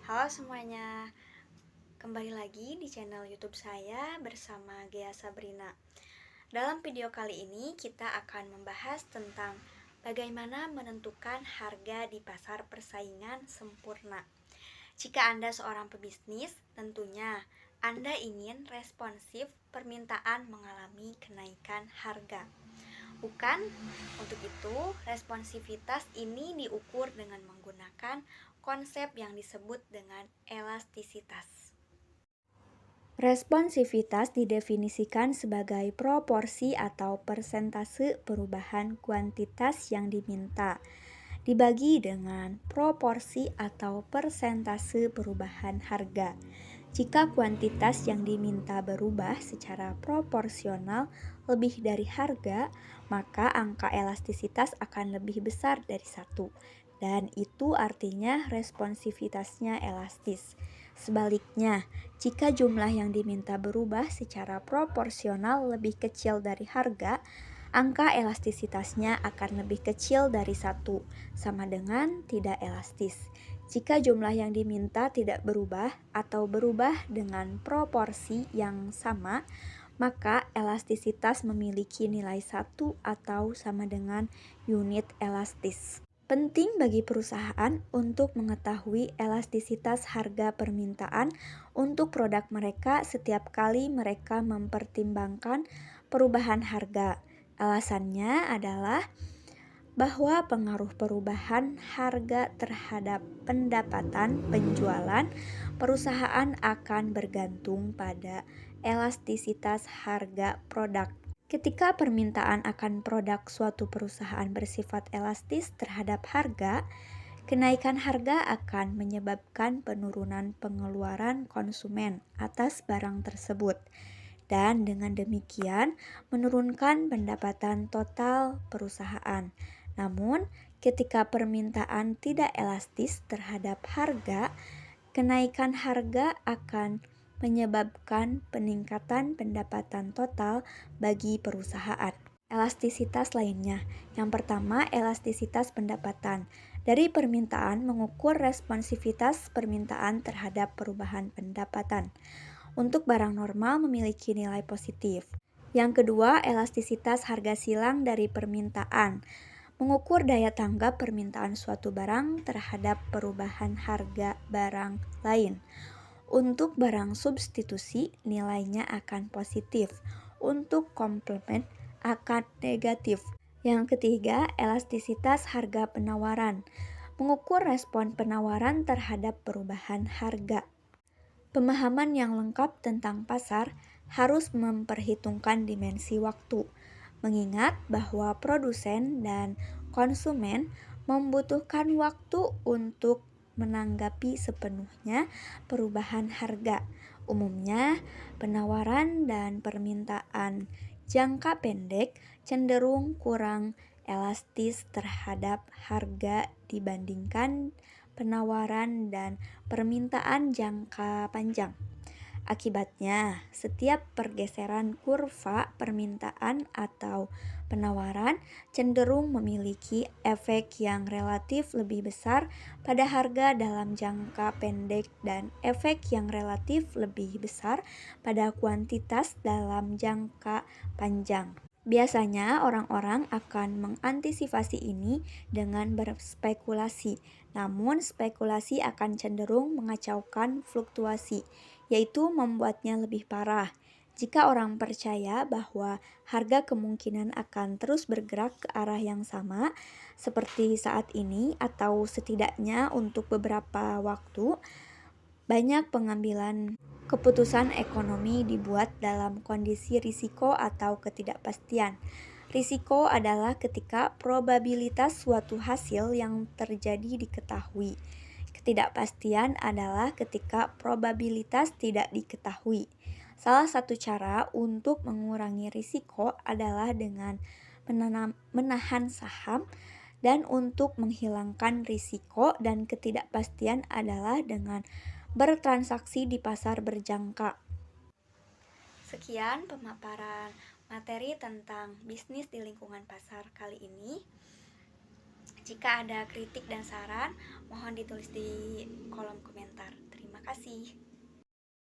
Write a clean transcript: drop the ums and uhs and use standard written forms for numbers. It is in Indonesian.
Halo semuanya, kembali lagi di channel YouTube saya bersama Gea Sabrina. Dalam video kali ini kita akan membahas tentang bagaimana menentukan harga di pasar persaingan sempurna. Jika Anda seorang pebisnis, tentunya Anda ingin responsif permintaan mengalami kenaikan harga. Bukan, untuk itu responsivitas ini diukur dengan menggunakan konsep yang disebut dengan elastisitas. Responsivitas didefinisikan sebagai proporsi atau persentase perubahan kuantitas yang diminta, dibagi dengan proporsi atau persentase perubahan harga. Jika kuantitas yang diminta berubah secara proporsional lebih dari harga, maka angka elastisitas akan lebih besar dari 1, dan itu artinya responsivitasnya elastis. Sebaliknya, jika jumlah yang diminta berubah secara proporsional lebih kecil dari harga, angka elastisitasnya akan lebih kecil dari 1, sama dengan tidak elastis. Jika jumlah yang diminta tidak berubah atau berubah dengan proporsi yang sama, maka elastisitas memiliki nilai 1 atau sama dengan unit elastis. Penting bagi perusahaan untuk mengetahui elastisitas harga permintaan untuk produk mereka setiap kali mereka mempertimbangkan perubahan harga. Alasannya adalah bahwa pengaruh perubahan harga terhadap pendapatan penjualan perusahaan akan bergantung pada elastisitas harga produk. Ketika permintaan akan produk suatu perusahaan bersifat elastis terhadap harga, kenaikan harga akan menyebabkan penurunan pengeluaran konsumen atas barang tersebut, dan dengan demikian menurunkan pendapatan total perusahaan. Namun, ketika permintaan tidak elastis terhadap harga, kenaikan harga akan menyebabkan peningkatan pendapatan total bagi perusahaan. Elastisitas lainnya. Yang pertama, elastisitas pendapatan. Dari permintaan mengukur responsivitas permintaan terhadap perubahan pendapatan. Untuk barang normal memiliki nilai positif. Yang kedua, elastisitas harga silang dari permintaan. Mengukur daya tanggap permintaan suatu barang terhadap perubahan harga barang lain. Untuk barang substitusi, nilainya akan positif. Untuk komplement akan negatif. Yang ketiga, elastisitas harga penawaran. Mengukur respon penawaran terhadap perubahan harga. Pemahaman yang lengkap tentang pasar harus memperhitungkan dimensi waktu, mengingat bahwa produsen dan konsumen membutuhkan waktu untuk menanggapi sepenuhnya perubahan harga. Umumnya, penawaran dan permintaan jangka pendek cenderung kurang elastis terhadap harga dibandingkan penawaran dan permintaan jangka panjang. Akibatnya, setiap pergeseran kurva permintaan atau penawaran cenderung memiliki efek yang relatif lebih besar pada harga dalam jangka pendek dan efek yang relatif lebih besar pada kuantitas dalam jangka panjang. Biasanya orang-orang akan mengantisipasi ini dengan berspekulasi, namun spekulasi akan cenderung mengacaukan fluktuasi, yaitu membuatnya lebih parah. Jika orang percaya bahwa harga kemungkinan akan terus bergerak ke arah yang sama seperti saat ini atau setidaknya untuk beberapa waktu, banyak pengambilan keputusan ekonomi dibuat dalam kondisi risiko atau ketidakpastian. Risiko adalah ketika probabilitas suatu hasil yang terjadi diketahui. Ketidakpastian adalah ketika probabilitas tidak diketahui. Salah satu cara untuk mengurangi risiko adalah dengan menahan saham, dan untuk menghilangkan risiko dan ketidakpastian adalah dengan bertransaksi di pasar berjangka. Sekian pemaparan materi tentang bisnis di lingkungan pasar kali ini. Jika ada kritik dan saran, mohon ditulis di kolom komentar. Terima kasih.